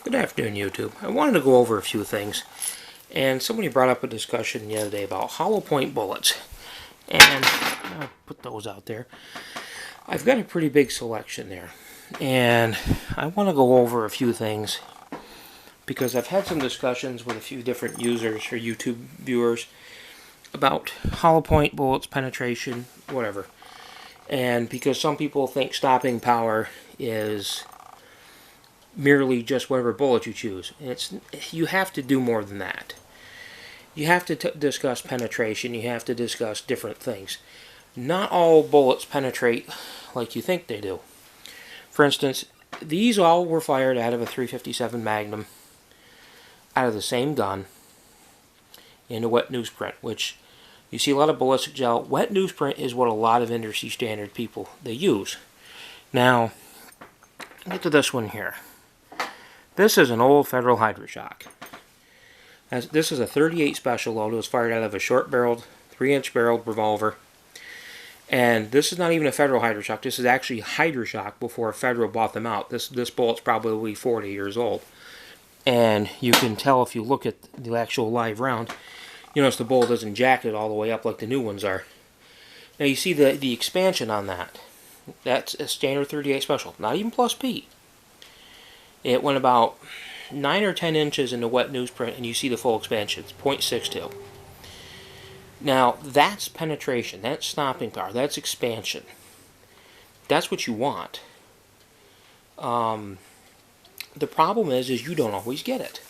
Good afternoon, YouTube. I wanted to go over a few things, and somebody brought up a discussion the other day about hollow point bullets, and I'll put those out there. I've got a pretty big selection there, and I want to go over a few things because I've had some discussions with a few different users or YouTube viewers about hollow point bullets, penetration, whatever. And because some people think stopping power is merely just whatever bullet you choose. You have to do more than that. You have to discuss penetration. You have to discuss different things. Not all bullets penetrate like you think they do. For instance, these all were fired out of a .357 Magnum, out of the same gun, in a wet newsprint, which you see a lot of ballistic gel. Wet newsprint is what a lot of industry standard people they use. Now, get to this one here. This is an old Federal Hydroshock. This is a .38 special load. It was fired out of a short-barreled, 3-inch barreled revolver. And this is not even a Federal Hydroshock. This is actually Hydroshock before Federal bought them out. This bullet's probably 40 years old. And you can tell if you look at the actual live round, you notice the bullet isn't jacketed all the way up like the new ones are. Now you see the expansion on that. That's a standard .38 special, not even plus P. It went about 9 or 10 inches into wet newsprint, and you see the full expansion. It's .62. Now, that's penetration. That's stopping power. That's expansion. That's what you want. The problem is you don't always get it.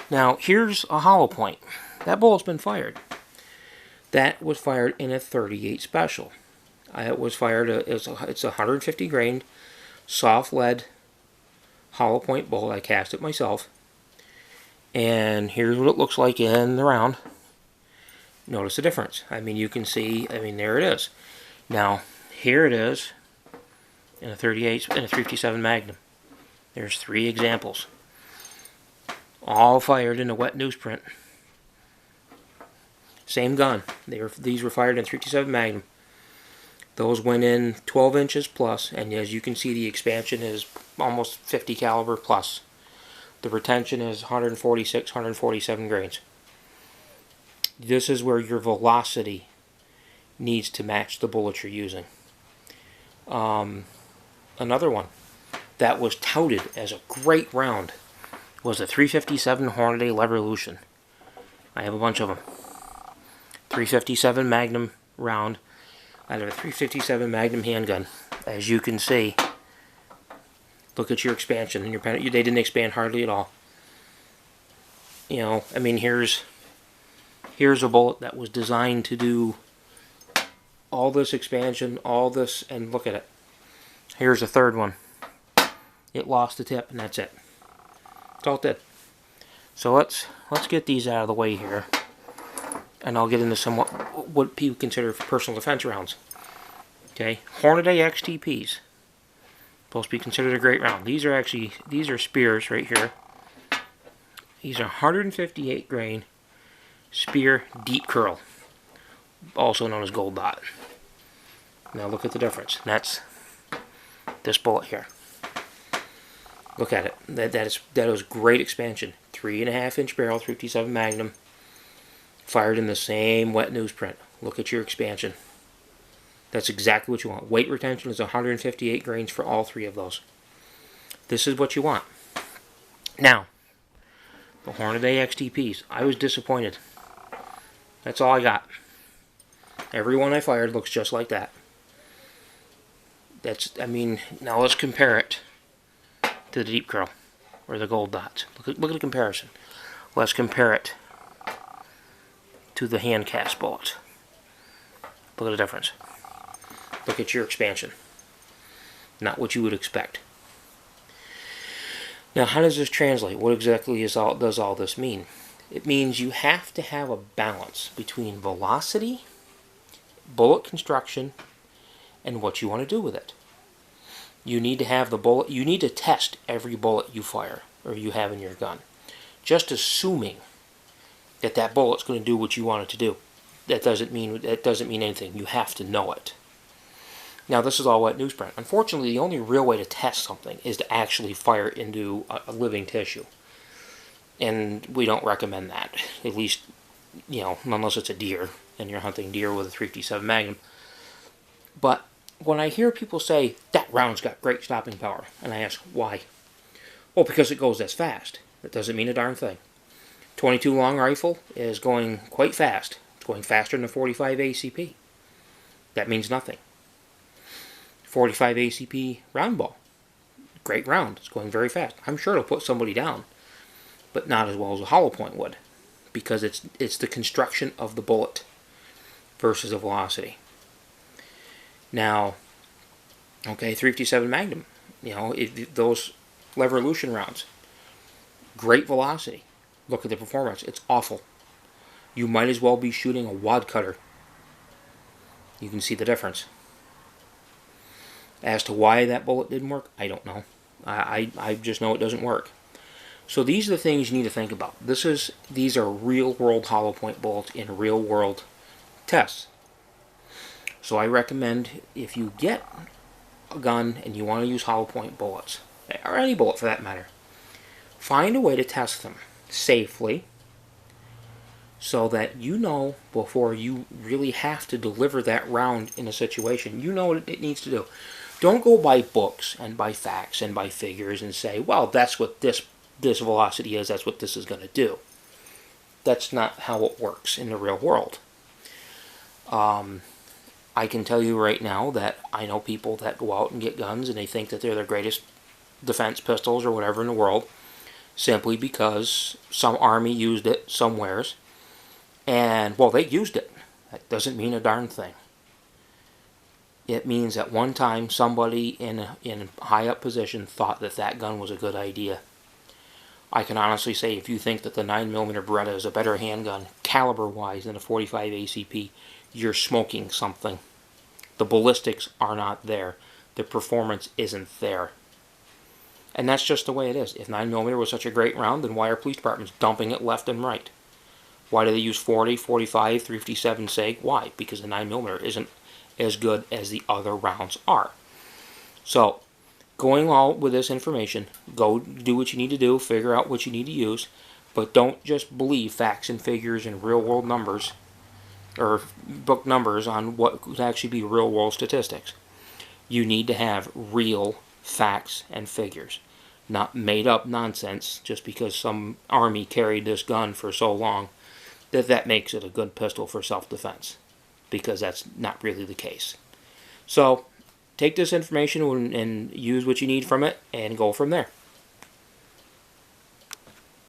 Now, here's a hollow point. That bullet's been fired. That was fired in a .38 special. It was fired. It's a 150 grain soft lead hollow point bullet. I cast it myself, and here's what it looks like in the round. Notice the difference. I mean, you can see. I mean, there it is. Now, here it is in a .38 and a .357 Magnum. There's 3 examples, all fired in a wet newsprint. Same gun. These were fired in .357 Magnum. Those went in 12 inches plus, and as you can see, the expansion is almost 50 caliber plus. The retention is 146, 147 grains. This is where your velocity needs to match the bullet you're using. Another one that was touted as a great round was a .357 Hornady Revolution. I have a bunch of them. .357 Magnum round out of a .357 Magnum handgun. As you can see, look at your expansion and they didn't expand hardly at all. You know, I mean, here's a bullet that was designed to do all this expansion, all this, and look at it. Here's a third one. It lost the tip, and that's it. That's all it did. So let's get these out of the way here, and I'll get into what people consider personal defense rounds. Okay, Hornady XTPs, supposed to be considered a great round. These are Speers right here. These are 158 grain Speer Deep Curl, also known as Gold Dot. Now look at the difference. That's this bullet here. Look at it. That was great expansion. 3.5-inch barrel, .357 Magnum, fired in the same wet newsprint. Look at your expansion. That's exactly what you want. Weight retention is 158 grains for all 3 of those. This is what you want. Now, the Hornady XTPs. I was disappointed. That's all I got. Every one I fired looks just like that. I mean, now let's compare it to the Deep Curl or the Gold Dots. Look at the comparison. Let's compare it to the hand cast bullets. Look at the difference. Look at your expansion. Not what you would expect. Now, how does this translate? What exactly does all this mean? It means you have to have a balance between velocity, bullet construction, and what you want to do with it. You need to have the bullet. You need to test every bullet you fire or you have in your gun. Just assuming that bullet's going to do what you want it to do, that doesn't mean anything. You have to know it. Now this is all wet newsprint. Unfortunately, the only real way to test something is to actually fire it into a living tissue. And we don't recommend that. At least, you know, unless it's a deer and you're hunting deer with a 357 Magnum. But when I hear people say, that round's got great stopping power, and I ask, why? Well, because it goes this fast. That doesn't mean a darn thing. 22 long rifle is going quite fast. It's going faster than a 45 ACP. That means nothing. 45 ACP round ball. Great round. It's going very fast. I'm sure it'll put somebody down, but not as well as a hollow point would, because it's the construction of the bullet versus the velocity. Now, okay, 357 Magnum, you know, those Levolution rounds, great velocity. Look at the performance. It's awful. You might as well be shooting a wad cutter. You can see the difference. As to why that bullet didn't work, I don't know. I just know it doesn't work. So these are the things you need to think about. These are real-world hollow point bullets in real-world tests. So I recommend, if you get a gun and you want to use hollow point bullets, or any bullet for that matter, find a way to test them safely so that you know before you really have to deliver that round in a situation, you know what it needs to do. Don't go by books and by facts and by figures and say, well, that's what this velocity is, that's what this is going to do. That's not how it works in the real world. I can tell you right now that I know people that go out and get guns and they think that they're the greatest defense pistols or whatever in the world simply because some army used it somewheres. And, well, they used it. That doesn't mean a darn thing. It means at one time somebody in a high up position thought that that gun was a good idea. I can honestly say if you think that the 9mm Beretta is a better handgun caliber-wise than a 45 ACP, you're smoking something. The ballistics are not there. The performance isn't there. And that's just the way it is. If 9mm was such a great round, then why are police departments dumping it left and right? Why do they use 40, 45, 357 SIG? Why? Because the 9mm isn't as good as the other rounds are. So, going all with this information, go do what you need to do, figure out what you need to use, but don't just believe facts and figures and real-world numbers, or book numbers on what could actually be real-world statistics. You need to have real facts and figures, not made-up nonsense just because some army carried this gun for so long that makes it a good pistol for self-defense, because that's not really the case. So, take this information and use what you need from it and go from there.